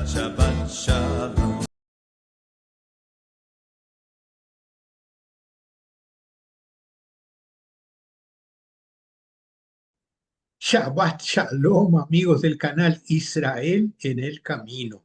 Shabbat Shalom. Shabbat Shalom, amigos del canal Israel en el Camino.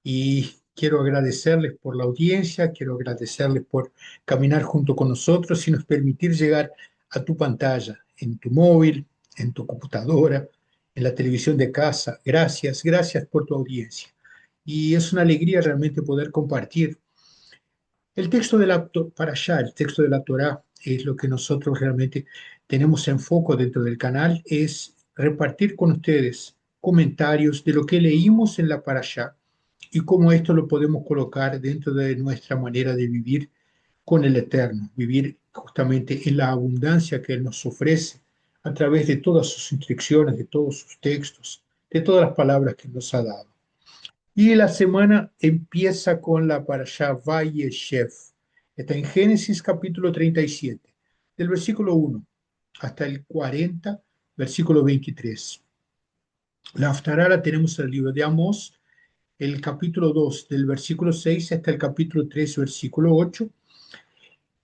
Y quiero agradecerles por la audiencia, quiero agradecerles por caminar junto con nosotros y nos permitir llegar a tu pantalla, en tu móvil, en tu computadora, en la televisión de casa. Gracias, gracias por tu audiencia. Y es una alegría realmente poder compartir el texto de la Parashá, el texto de la Torá, es lo que nosotros realmente tenemos en foco dentro del canal, es repartir con ustedes comentarios de lo que leímos en la Parashá y cómo esto lo podemos colocar dentro de nuestra manera de vivir con el Eterno, vivir justamente en la abundancia que Él nos ofrece a través de todas sus instrucciones, de todos sus textos, de todas las palabras que nos ha dado. Y la semana empieza con la parashá Vayeshev. Está en Génesis capítulo 37, del versículo 1 hasta el 40, versículo 23. La Haftará la tenemos en el libro de Amós, el capítulo 2, del versículo 6 hasta el capítulo 3, versículo 8.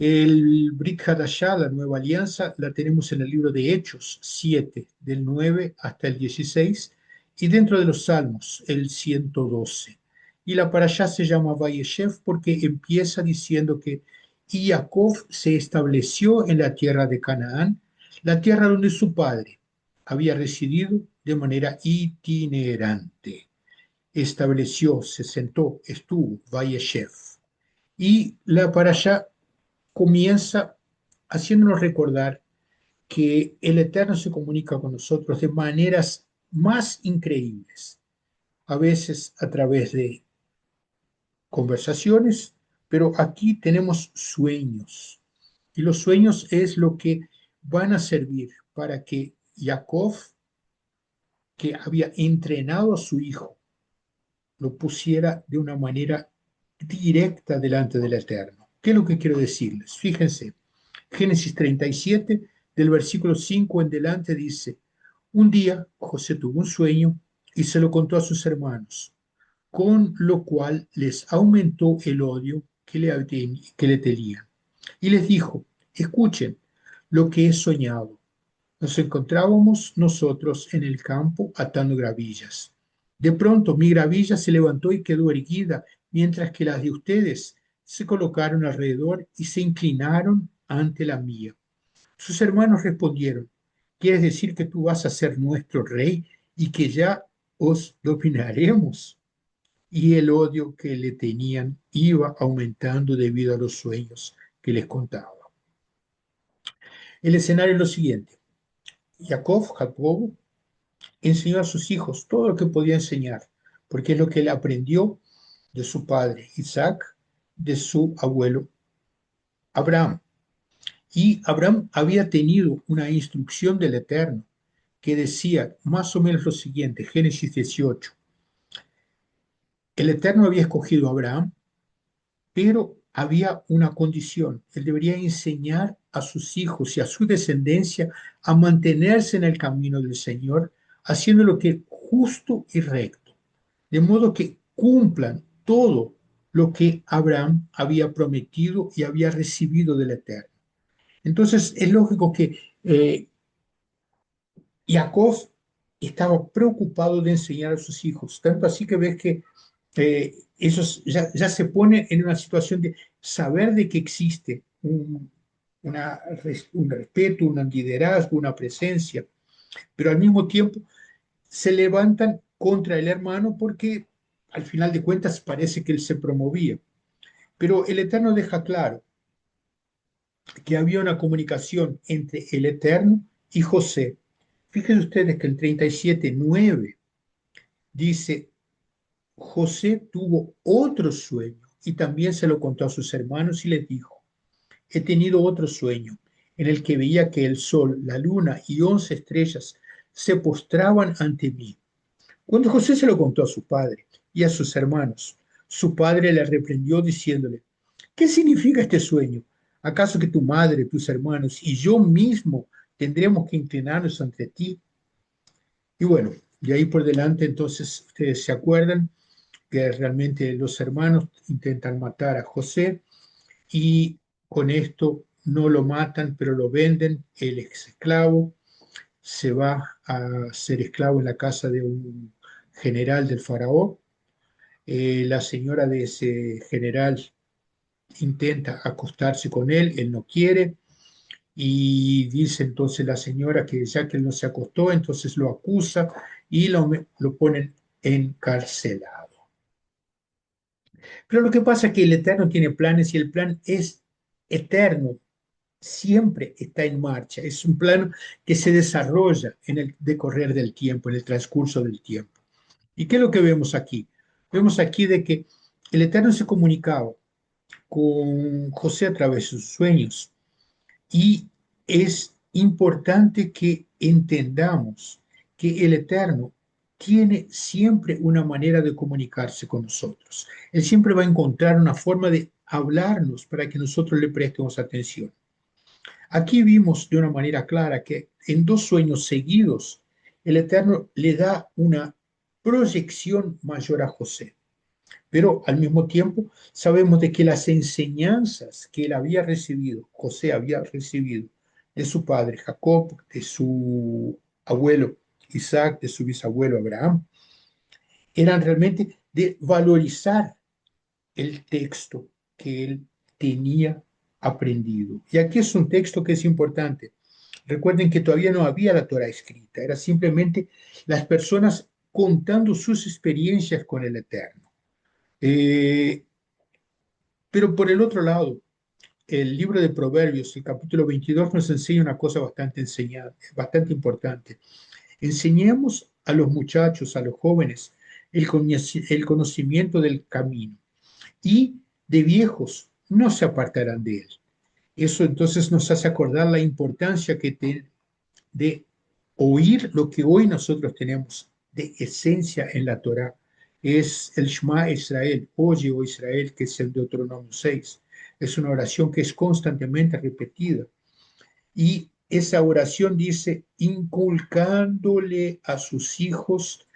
El Brit Hadashah, la nueva alianza, la tenemos en el libro de Hechos 7, del 9 hasta el 16, y dentro de los Salmos, el 112. Y la parashá se llama Vayeshev porque empieza diciendo que Jacob se estableció en la tierra de Canaán, la tierra donde su padre había residido de manera itinerante. Estableció, se sentó, estuvo, Vayeshev. Y la parashá comienza haciéndonos recordar que el Eterno se comunica con nosotros de maneras más increíbles, a veces a través de conversaciones, pero aquí tenemos sueños. Y los sueños es lo que van a servir para que Jacob, que había entrenado a su hijo, lo pusiera de una manera directa delante del Eterno. ¿Qué es lo que quiero decirles? Fíjense, Génesis 37, del versículo 5 en delante dice, un día José tuvo un sueño y se lo contó a sus hermanos, con lo cual les aumentó el odio que le tenían. Y les dijo, escuchen lo que he soñado. Nos encontrábamos nosotros en el campo atando gravillas. De pronto mi gravilla se levantó y quedó erguida, mientras que las de ustedes se colocaron alrededor y se inclinaron ante la mía. Sus hermanos respondieron, ¿quieres decir que tú vas a ser nuestro rey y que ya os dominaremos? Y el odio que le tenían iba aumentando debido a los sueños que les contaba. El escenario es lo siguiente. Jacob, enseñó a sus hijos todo lo que podía enseñar, porque es lo que él aprendió de su padre Isaac, de su abuelo Abraham. Y Abraham había tenido una instrucción del Eterno que decía más o menos lo siguiente, Génesis 18. El Eterno había escogido a Abraham, pero había una condición. Él debería enseñar a sus hijos y a su descendencia a mantenerse en el camino del Señor, haciendo lo que es justo y recto, de modo que cumplan todo lo que Abraham había prometido y había recibido del Eterno. Entonces es lógico que Jacob estaba preocupado de enseñar a sus hijos, tanto así que ves que ellos ya se ponen en una situación de saber de que existe un respeto, un liderazgo, una presencia, pero al mismo tiempo se levantan contra el hermano porque al final de cuentas parece que él se promovía. Pero el Eterno deja claro que había una comunicación entre el Eterno y José. Fíjense ustedes que el 37:9 dice, José tuvo otro sueño y también se lo contó a sus hermanos y les dijo, he tenido otro sueño en el que veía que el sol, la luna y 11 estrellas se postraban ante mí. Cuando José se lo contó a su padre y a sus hermanos, su padre le reprendió diciéndole, ¿qué significa este sueño? ¿Acaso que tu madre, tus hermanos y yo mismo tendremos que inclinarnos ante ti? Y bueno, de ahí por delante entonces ustedes se acuerdan, que realmente los hermanos intentan matar a José y con esto no lo matan, pero lo venden, él es esclavo, se va a ser esclavo en la casa de un general del faraón. La señora de ese general intenta acostarse con él no quiere, y dice entonces la señora que ya que él no se acostó, entonces lo acusa y lo ponen encarcelado. Pero lo que pasa es que el Eterno tiene planes y el plan es eterno, siempre está en marcha. Es un plan que se desarrolla en el decorrer del tiempo, en el transcurso del tiempo. ¿Y qué es lo que vemos aquí? Vemos aquí de que el Eterno se comunicaba con José a través de sus sueños. Y es importante que entendamos que el Eterno tiene siempre una manera de comunicarse con nosotros. Él siempre va a encontrar una forma de hablarnos para que nosotros le prestemos atención. Aquí vimos de una manera clara que en dos sueños seguidos, el Eterno le da una proyección mayor a José. Pero al mismo tiempo sabemos de que las enseñanzas que él había recibido, José había recibido de su padre Jacob, de su abuelo Isaac, de su bisabuelo Abraham, eran realmente de valorizar el texto que él tenía aprendido. Y aquí es un texto que es importante. Recuerden que todavía no había la Torah escrita, era simplemente las personas contando sus experiencias con el Eterno. Eh, Pero por el otro lado, el libro de Proverbios, el capítulo 22, nos enseña una cosa bastante importante. Enseñemos a los muchachos, a los jóvenes, el conocimiento del camino y de viejos no se apartarán de él. Eso entonces nos hace acordar la importancia de oír lo que hoy nosotros tenemos de esencia en la Torá. Es el Shema Israel, oye, oh Israel, que es el Deuteronomio 6. Es una oración que es constantemente repetida. Y esa oración dice, inculcándole a sus hijos,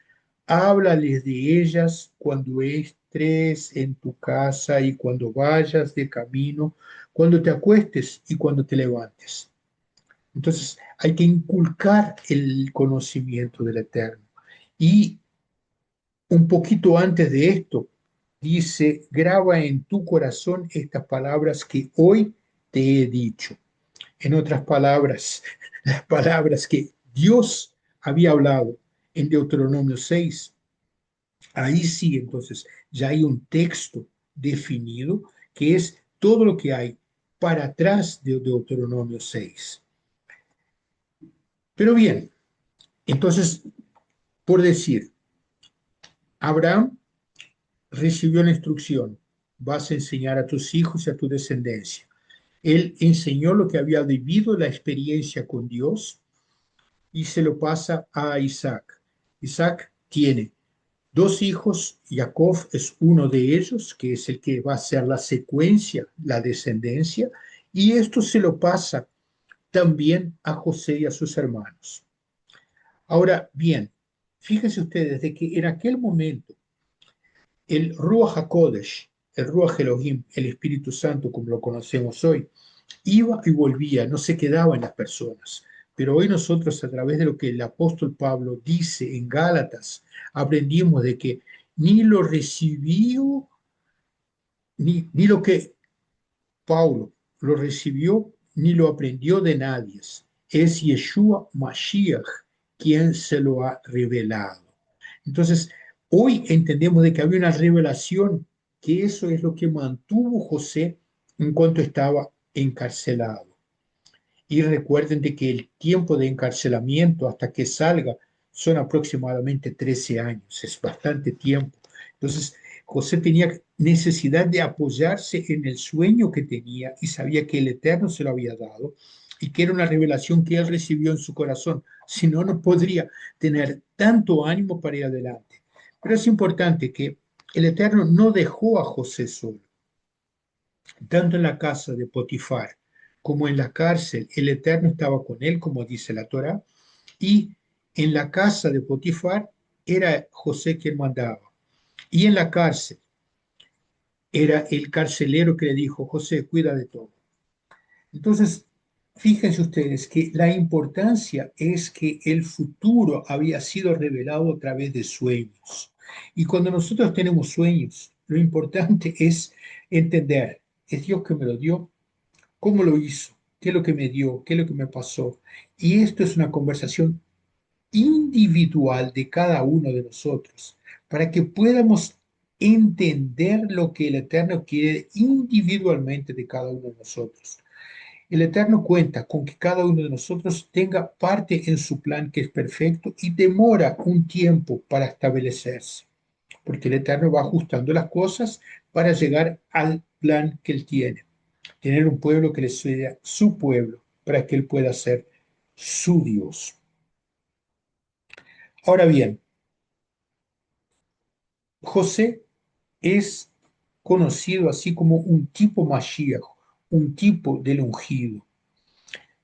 háblales de ellas cuando estés en tu casa y cuando vayas de camino, cuando te acuestes y cuando te levantes. Entonces hay que inculcar el conocimiento del Eterno. Y un poquito antes de esto, dice, graba en tu corazón estas palabras que hoy te he dicho. En otras palabras, las palabras que Dios había hablado en Deuteronomio 6, ahí sí, entonces, ya hay un texto definido que es todo lo que hay para atrás de Deuteronomio 6. Pero bien, entonces, por decir, Abraham recibió la instrucción, vas a enseñar a tus hijos y a tu descendencia. Él enseñó lo que había vivido, la experiencia con Dios, y se lo pasa a Isaac. Isaac tiene dos hijos, Jacob es uno de ellos, que es el que va a ser la secuencia, la descendencia, y esto se lo pasa también a José y a sus hermanos. Ahora bien, fíjense ustedes de que en aquel momento el Ruach HaKodesh, el Ruach Elohim, el Espíritu Santo como lo conocemos hoy, iba y volvía, no se quedaba en las personas. Pero hoy nosotros, a través de lo que el apóstol Pablo dice en Gálatas, aprendimos de que ni lo recibió, ni lo que Pablo lo recibió, ni lo aprendió de nadie. Es Yeshua Mashiach quien se lo ha revelado. Entonces, hoy entendemos de que había una revelación, que eso es lo que mantuvo José en cuanto estaba encarcelado. Y recuerden de que el tiempo de encarcelamiento hasta que salga son aproximadamente 13 años, es bastante tiempo. Entonces, José tenía necesidad de apoyarse en el sueño que tenía y sabía que el Eterno se lo había dado y que era una revelación que él recibió en su corazón. Si no, no podría tener tanto ánimo para ir adelante. Pero es importante que el Eterno no dejó a José solo, tanto en la casa de Potifar como en la cárcel. El Eterno estaba con él, como dice la Torá, y en la casa de Potifar era José quien mandaba. Y en la cárcel era el carcelero que le dijo, José, cuida de todo. Entonces, fíjense ustedes que la importancia es que el futuro había sido revelado a través de sueños. Y cuando nosotros tenemos sueños, lo importante es entender, es Dios que me lo dio, cómo lo hizo, qué es lo que me dio, qué es lo que me pasó. Y esto es una conversación individual de cada uno de nosotros, para que podamos entender lo que el Eterno quiere individualmente de cada uno de nosotros. El Eterno cuenta con que cada uno de nosotros tenga parte en su plan que es perfecto y demora un tiempo para establecerse, porque el Eterno va ajustando las cosas para llegar al plan que Él tiene. Tener un pueblo que le sea su pueblo, para que Él pueda ser su Dios. Ahora bien, José es conocido así como un tipo Mashiach, un tipo del ungido,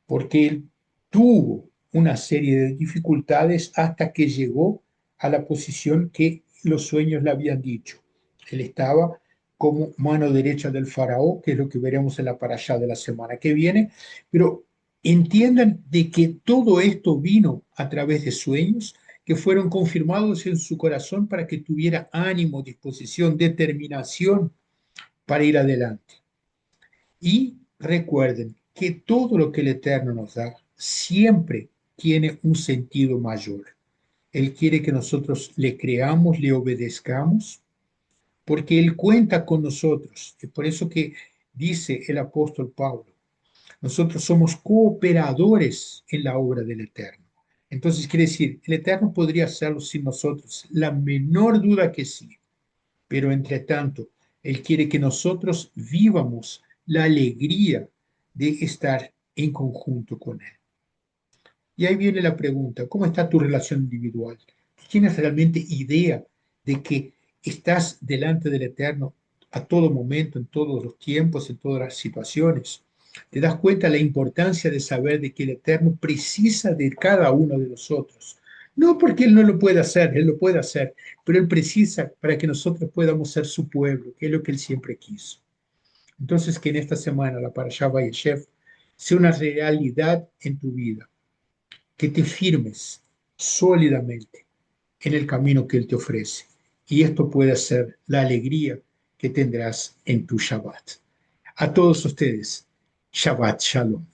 porque él tuvo una serie de dificultades hasta que llegó a la posición que los sueños le habían dicho. Él estaba como mano derecha del faraón, que es lo que veremos en la parashá de la semana que viene, pero entiendan de que todo esto vino a través de sueños que fueron confirmados en su corazón para que tuviera ánimo, disposición, determinación para ir adelante. Y recuerden que todo lo que el Eterno nos da siempre tiene un sentido mayor. Él quiere que nosotros le creamos, le obedezcamos, porque Él cuenta con nosotros. Es por eso que dice el apóstol Pablo, nosotros somos cooperadores en la obra del Eterno. Entonces quiere decir, el Eterno podría hacerlo sin nosotros, la menor duda que sí, pero entre tanto, Él quiere que nosotros vivamos la alegría de estar en conjunto con Él. Y ahí viene la pregunta, ¿cómo está tu relación individual? ¿Tienes realmente idea de que estás delante del Eterno a todo momento, en todos los tiempos, en todas las situaciones? ¿Te das cuenta la importancia de saber de que el Eterno precisa de cada uno de nosotros? No porque Él no lo pueda hacer, Él lo puede hacer, pero Él precisa para que nosotros podamos ser su pueblo, que es lo que Él siempre quiso. Entonces, que en esta semana la Parashá Vayeshev sea una realidad en tu vida, que te firmes sólidamente en el camino que Él te ofrece. Y esto puede ser la alegría que tendrás en tu Shabbat. A todos ustedes, Shabbat Shalom.